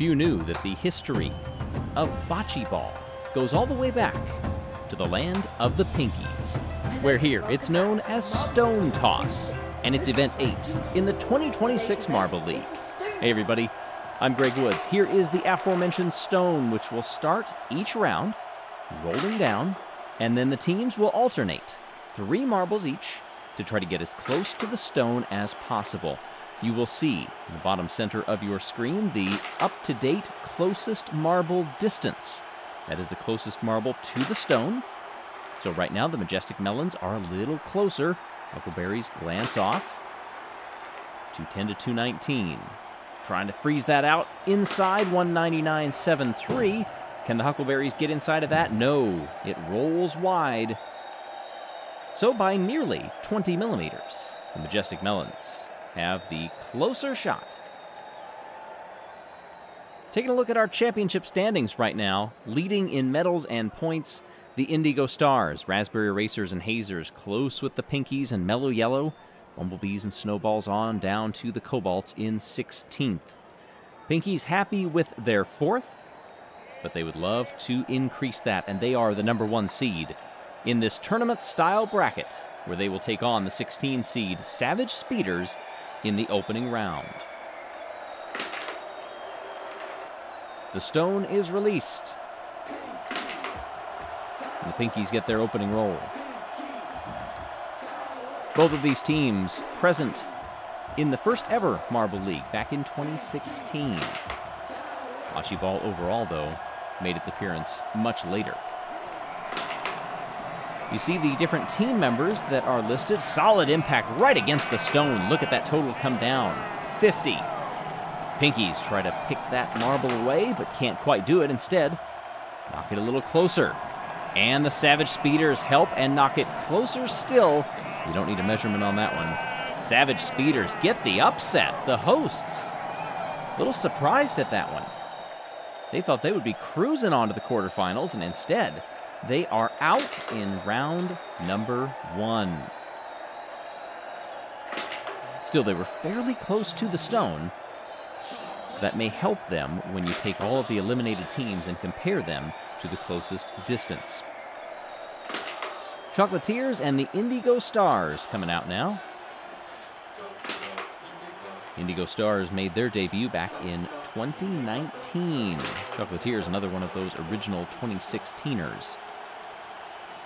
Few knew that the history of bocce ball goes all the way back to the land of the Pinkies, where here it's known as stone toss, and it's event 8 in the 2026 Marble League. Hey everybody, I'm Greg Woods. Here is the aforementioned stone, which will start each round rolling down, and then the teams will alternate 3 marbles each to try to get as close to the stone as possible. You will see in the bottom center of your screen the up-to-date closest marble distance. That is the closest marble to the stone. So right now the Majestic Melons are a little closer. Huckleberries glance off. 210 to 219. Trying to freeze that out inside 199.73. Can the Huckleberries get inside of that? No, it rolls wide. So by nearly 20 millimeters, the Majestic Melons have the closer shot. Taking a look at our championship standings right now, leading in medals and points, the Indigo Stars, Raspberry Racers and Hazers close with the Pinkies and Mellow Yellow, Bumblebees and Snowballs on down to the Cobalts in 16th. Pinkies happy with their 4th, but they would love to increase that, and they are the number 1 seed in this tournament-style bracket, where they will take on the 16 seed Savage Speeders in the opening round. The stone is released. And the Pinkies get their opening roll. Both of these teams present in the first ever Marble League back in 2016. Bocce ball overall, though, made its appearance much later. You see the different team members that are listed. Solid impact right against the stone. Look at that total come down. 50. Pinkies try to pick that marble away, but can't quite do it. Instead, knock it a little closer. And the Savage Speeders help and knock it closer still. You don't need a measurement on that one. Savage Speeders get the upset. The hosts, a little surprised at that one. They thought they would be cruising on to the quarterfinals, and instead, they are out in round number 1. Still, they were fairly close to the stone, so that may help them when you take all of the eliminated teams and compare them to the closest distance. Chocolatiers and the Indigo Stars coming out now. Indigo Stars made their debut back in 2019. Chocolatiers, another one of those original 2016ers.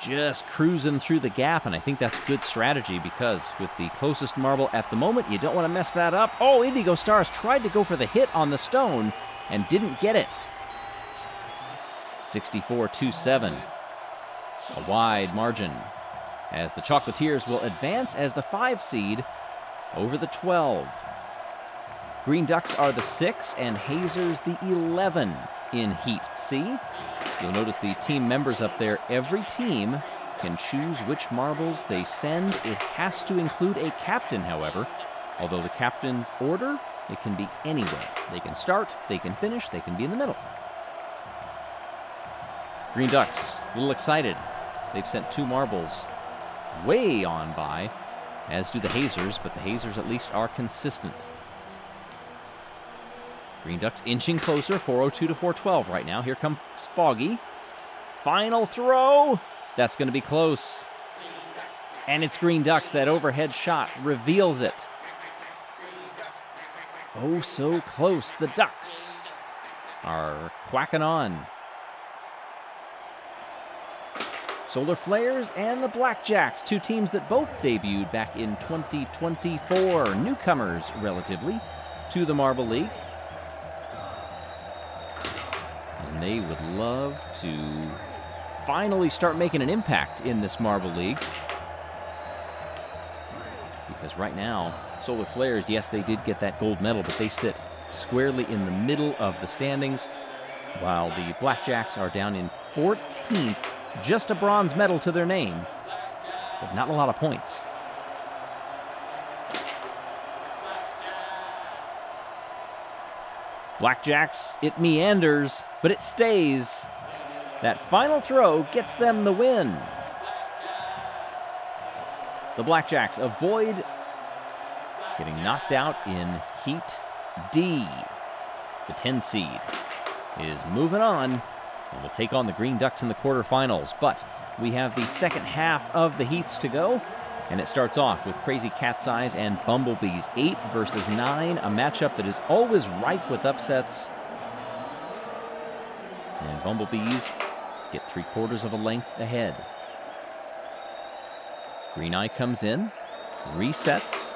Just cruising through the gap, and I think that's good strategy because with the closest marble at the moment, you don't want to mess that up. Oh, Indigo Stars tried to go for the hit on the stone and didn't get it. 64-27. A wide margin as the Chocolatiers will advance as the 5 seed over the 12. Green Ducks are the 6 and Hazers the 11 in Heat C. You'll notice the team members up there. Every team can choose which marbles they send. It has to include a captain, however. Although the captain's order, it can be anywhere. They can start, they can finish, they can be in the middle. Green Ducks, a little excited. They've sent 2 marbles way on by, as do the Hazers, but the Hazers at least are consistent. Green Ducks inching closer, 402 to 412 right now. Here comes Foggy. Final throw. That's going to be close. And it's Green Ducks. That overhead shot reveals it. Oh, so close. The Ducks are quacking on. Solar Flares and the Blackjacks, 2 teams that both debuted back in 2024. Newcomers, relatively, to the Marble League. And they would love to finally start making an impact in this Marble League. Because right now, Solar Flares, yes, they did get that gold medal, but they sit squarely in the middle of the standings, while the Blackjacks are down in 14th, just a bronze medal to their name, but not a lot of points. Blackjacks, it meanders, but it stays. That final throw gets them the win. The Blackjacks avoid getting knocked out in Heat D. The 10 seed is moving on and will take on the Green Ducks in the quarterfinals. But we have the second half of the heats to go, and it starts off with Crazy Cat's Eyes and Bumblebees. 8 versus 9, a matchup that is always ripe with upsets. And Bumblebees get 3/4 of a length ahead. Green Eye comes in, resets.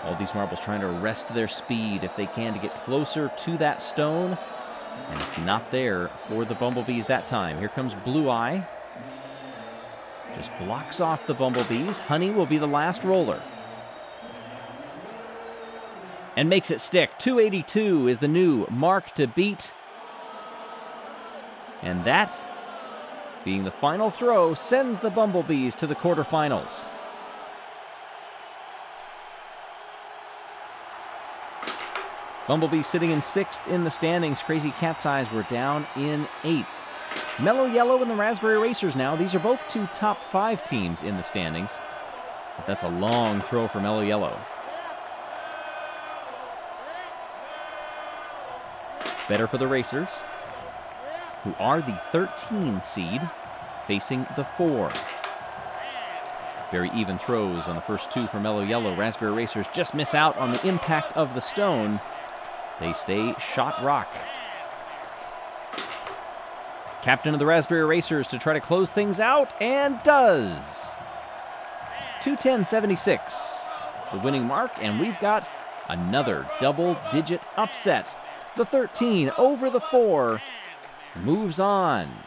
All these marbles trying to arrest their speed if they can to get closer to that stone. And it's not there for the Bumblebees that time. Here comes Blue Eye. Just blocks off the Bumblebees. Honey will be the last roller. And makes it stick. 282 is the new mark to beat. And that, being the final throw, sends the Bumblebees to the quarterfinals. Bumblebees sitting in 6th in the standings. Crazy Cat's Eyes were down in 8th. Mellow Yellow and the Raspberry Racers now. These are both 2 top 5 teams in the standings. But that's a long throw for Mellow Yellow. Better for the Racers, who are the 13 seed, facing the 4. Very even throws on the first 2 for Mellow Yellow. Raspberry Racers just miss out on the impact of the stone. They stay shot rock. Captain of the Raspberry Racers to try to close things out, and does. 210.76, the winning mark, and we've got another double-digit upset. The 13 over the 4 moves on.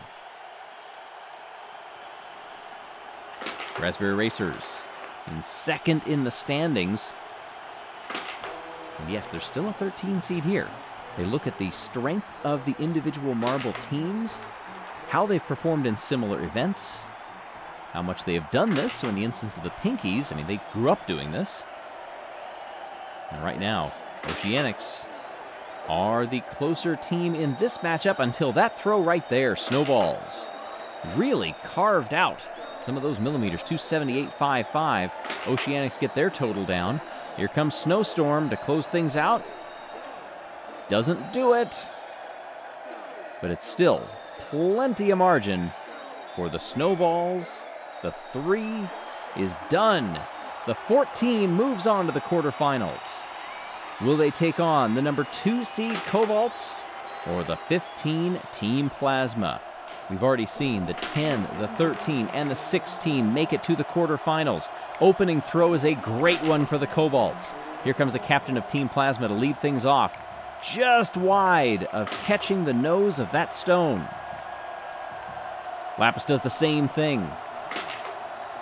Raspberry Racers in 2nd in the standings. And yes, there's still a 13 seed here. They look at the strength of the individual marble teams, how they've performed in similar events, how much they have done this. So in the instance of the Pinkies, I mean, they grew up doing this. And right now, Oceanics are the closer team in this matchup until that throw right there. Snowballs really carved out some of those millimeters. 278.55. Oceanics get their total down. Here comes Snowstorm to close things out. Doesn't do it, but it's still plenty of margin for the Snowballs. The 3 is done. The 14 moves on to the quarterfinals. Will they take on the number 2 seed Cobalts or the 15 Team Plasma? We've already seen the 10, the 13, and the 16 make it to the quarterfinals. Opening throw is a great one for the Cobalts. Here comes the captain of Team Plasma to lead things off, just wide of catching the nose of that stone. Lapis does the same thing.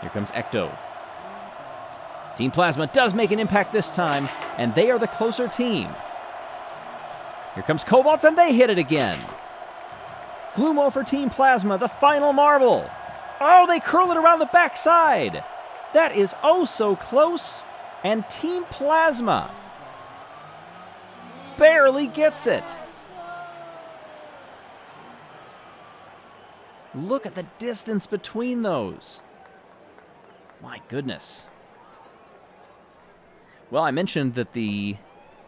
Here comes Ecto. Team Plasma does make an impact this time, and they are the closer team. Here comes Cobalts, and they hit it again. Gloomo for Team Plasma, the final marble. Oh, they curl it around the backside. That is oh so close, and Team Plasma barely gets it. Look at the distance between those. My goodness. Well, I mentioned that the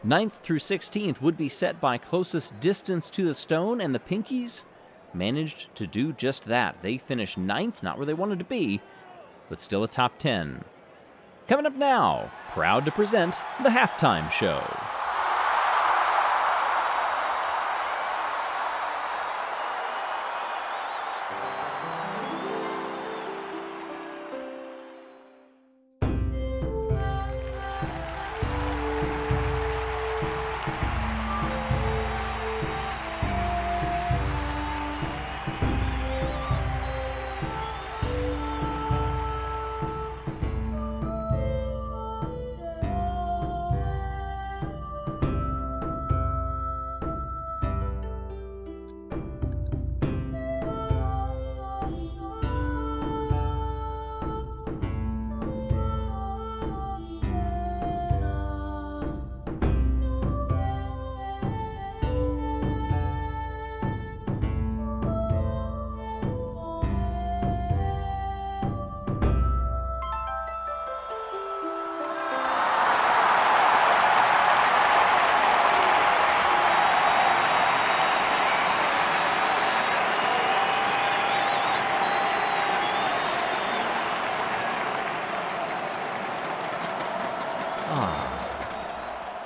9th through 16th would be set by closest distance to the stone, and the Pinkies managed to do just that. They finished 9th, not where they wanted to be, but still a top 10. Coming up now, proud to present the halftime show.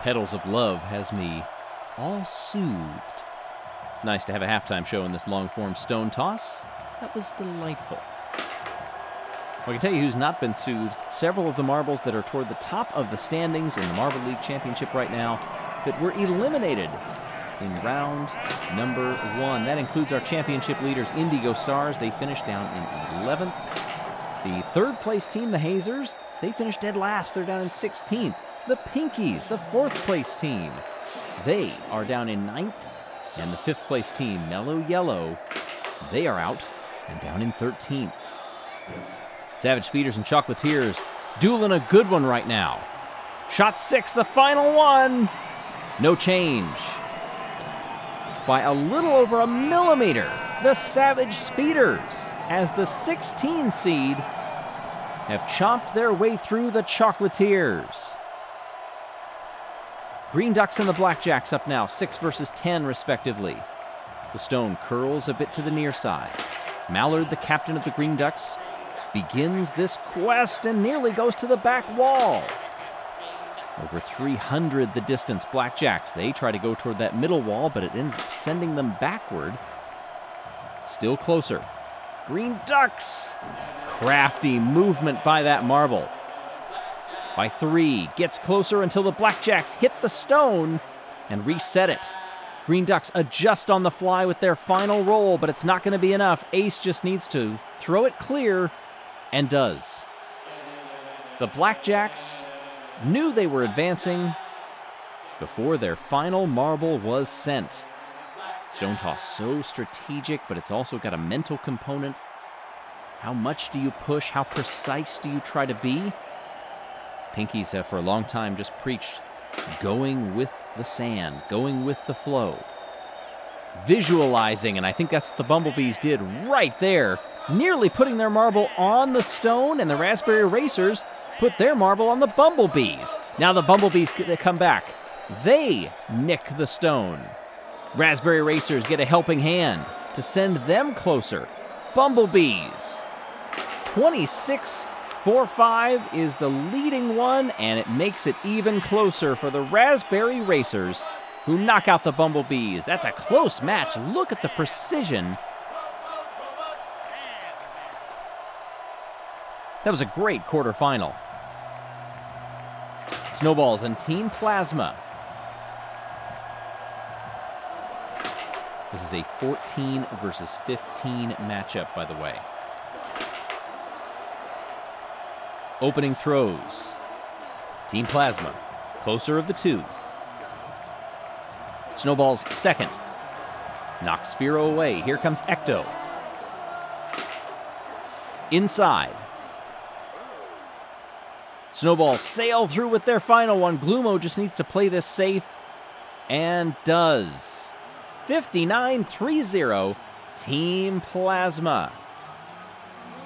Petals of Love has me all soothed. Nice to have a halftime show in this long-form stone toss. That was delightful. Well, I can tell you who's not been soothed. Several of the marbles that are toward the top of the standings in the Marble League Championship right now that were eliminated in round number 1. That includes our championship leaders, Indigo Stars. They finished down in 11th. The third place team, the Hazers, they finished dead last. They're down in 16th. The Pinkies, the fourth place team, they are down in 9th. And the fifth place team, Mellow Yellow, they are out and down in 13th. Savage Speeders and Chocolatiers dueling a good one right now. Shot 6, the final one. No change. By a little over a millimeter, the Savage Speeders, as the 16 seed, have chomped their way through the Chocolatiers. Green Ducks and the Blackjacks up now, 6 versus 10 respectively. The stone curls a bit to the near side. Mallard, the captain of the Green Ducks, begins this quest and nearly goes to the back wall. Over 300 the distance. Blackjacks, they try to go toward that middle wall, but it ends up sending them backward. Still closer. Green Ducks. Crafty movement by that marble. By 3, gets closer until the Blackjacks hit the stone and reset it. Green Ducks adjust on the fly with their final roll, but it's not going to be enough. Ace just needs to throw it clear, and does. The Blackjacks knew they were advancing before their final marble was sent. Stone toss so strategic, but it's also got a mental component. How much do you push? How precise do you try to be? Pinkies have for a long time just preached going with the sand, going with the flow. Visualizing, and I think that's what the Bumblebees did right there, nearly putting their marble on the stone, and the Raspberry Racers put their marble on the Bumblebees. Now the Bumblebees come back. They nick the stone. Raspberry Racers get a helping hand to send them closer. Bumblebees. 26-4-5 is the leading one, and it makes it even closer for the Raspberry Racers, who knock out the Bumblebees. That's a close match. Look at the precision. That was a great quarterfinal. Snowballs and Team Plasma. This is a 14 versus 15 matchup, by the way. Opening throws. Team Plasma, closer of the 2. Snowballs second. Knocks Sphero away. Here comes Ecto. Inside. Snowballs sail through with their final one. Gloomo just needs to play this safe, and does. 59-30. Team Plasma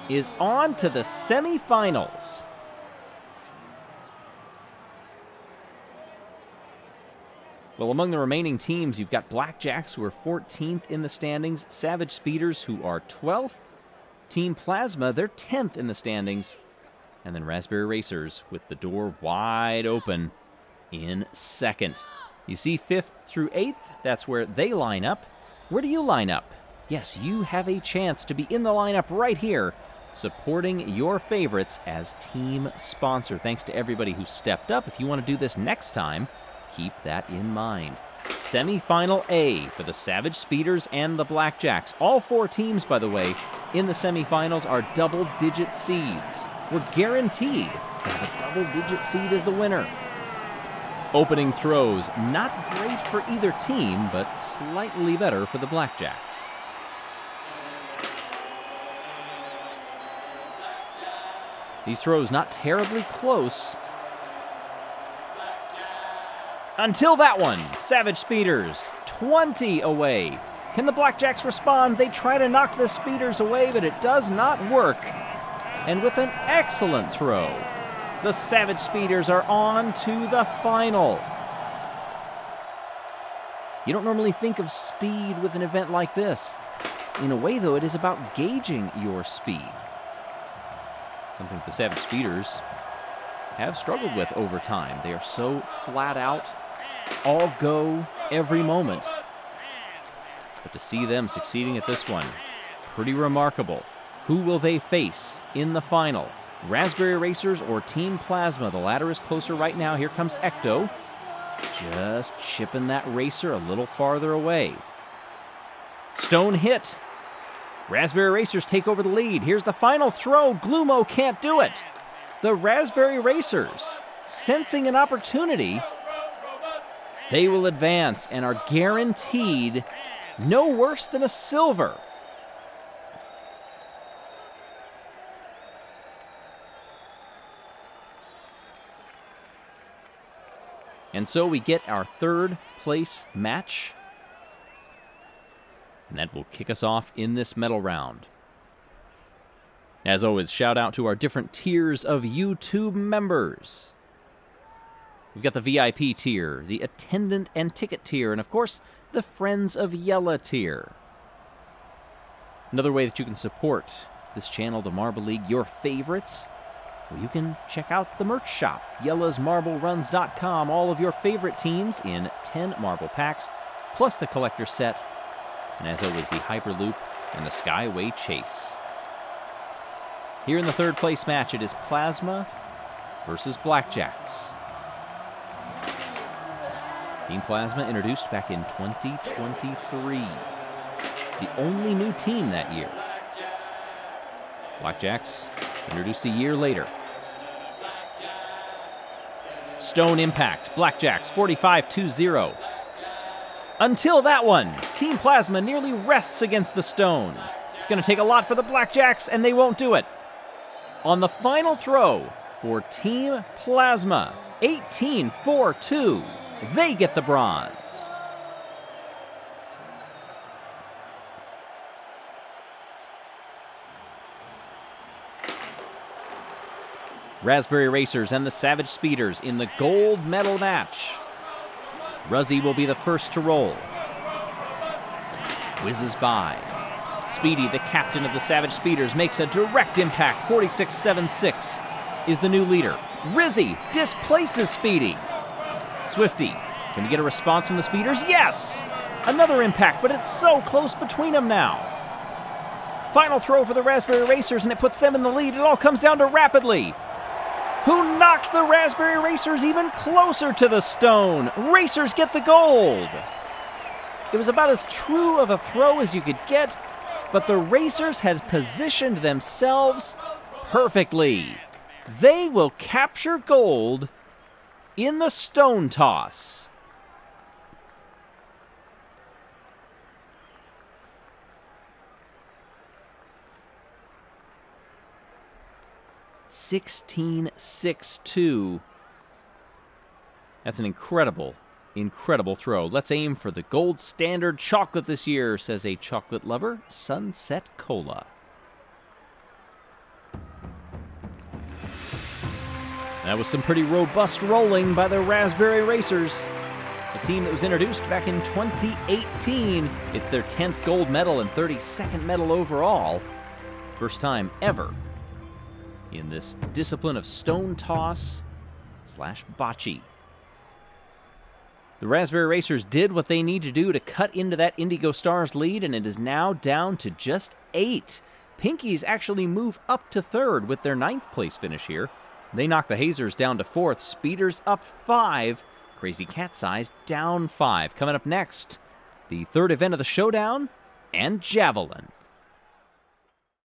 is on to the semifinals. Well, among the remaining teams, you've got Blackjacks, who are 14th in the standings, Savage Speeders, who are 12th, Team Plasma, they're 10th in the standings, and then Raspberry Racers with the door wide open in second. You see 5th through 8th, that's where they line up. Where do you line up? Yes, you have a chance to be in the lineup right here, supporting your favorites as team sponsor. Thanks to everybody who stepped up. If you want to do this next time, keep that in mind. Semifinal A for the Savage Speeders and the Blackjacks. All 4 teams, by the way, in the semifinals are double-digit seeds. We're guaranteed to have a double-digit seed as the winner. Opening throws, not great for either team, but slightly better for the Blackjacks. These throws not terribly close. Until that one, Savage Speeders, 20 away. Can the Blackjacks respond? They try to knock the Speeders away, but it does not work. And with an excellent throw, the Savage Speeders are on to the final. You don't normally think of speed with an event like this. In a way, though, it is about gauging your speed. Something the Savage Speeders have struggled with over time. They are so flat out all go every moment. But to see them succeeding at this one, pretty remarkable. Who will they face in the final? Raspberry Racers or Team Plasma? The latter is closer right now. Here comes Ecto. Just chipping that racer a little farther away. Stone hit. Raspberry Racers take over the lead. Here's the final throw. Glumo can't do it. The Raspberry Racers, sensing an opportunity, they will advance and are guaranteed no worse than a silver. And so we get our third place match. And that will kick us off in this medal round. As always, shout out to our different tiers of YouTube members. We've got the VIP tier, the attendant and ticket tier, and of course, the Friends of Jelle tier. Another way that you can support this channel, the Marble League, your favorites, well, you can check out the merch shop, yellesmarbleruns.com. All of your favorite teams in 10 marble packs, plus the collector set, and as always, the Hyperloop and the Skyway Chase. Here in the third place match, it is Plasma versus Blackjacks. Team Plasma introduced back in 2023. The only new team that year. Blackjacks introduced a year later. Stone impact. Blackjacks 45-20. Until that one, Team Plasma nearly rests against the stone. It's going to take a lot for the Blackjacks, and they won't do it. On the final throw for Team Plasma, 18-4-2, they get the bronze. Raspberry Racers and the Savage Speeders in the gold medal match. Ruzzy will be the first to roll. Whizzes by. Speedy, the captain of the Savage Speeders, makes a direct impact. 46-76 is the new leader. Rizzy displaces Speedy. Swifty, can we get a response from the Speeders? Yes! Another impact, but it's so close between them now. Final throw for the Raspberry Racers, and it puts them in the lead. It all comes down to Rapidly, who knocks the Raspberry Racers even closer to the stone. Racers get the gold. It was about as true of a throw as you could get, but the Racers had positioned themselves perfectly. They will capture gold in the stone toss. (16-6-2). That's an incredible throw. Let's aim for the gold standard chocolate this year, says a chocolate lover, Sunset Cola. That was some pretty robust rolling by the Raspberry Racers, a team that was introduced back in 2018. It's their 10th gold medal and 32nd medal overall. First time ever in this discipline of stone toss / bocce. The Raspberry Racers did what they need to do to cut into that Indigo Stars lead, and it is now down to just 8. Pinkies actually move up to 3rd with their 9th place finish here. They knock the Hazers down to 4th. Speeders up 5. Crazy Cat's Eyes down 5. Coming up next, the third event of the showdown and Javelin.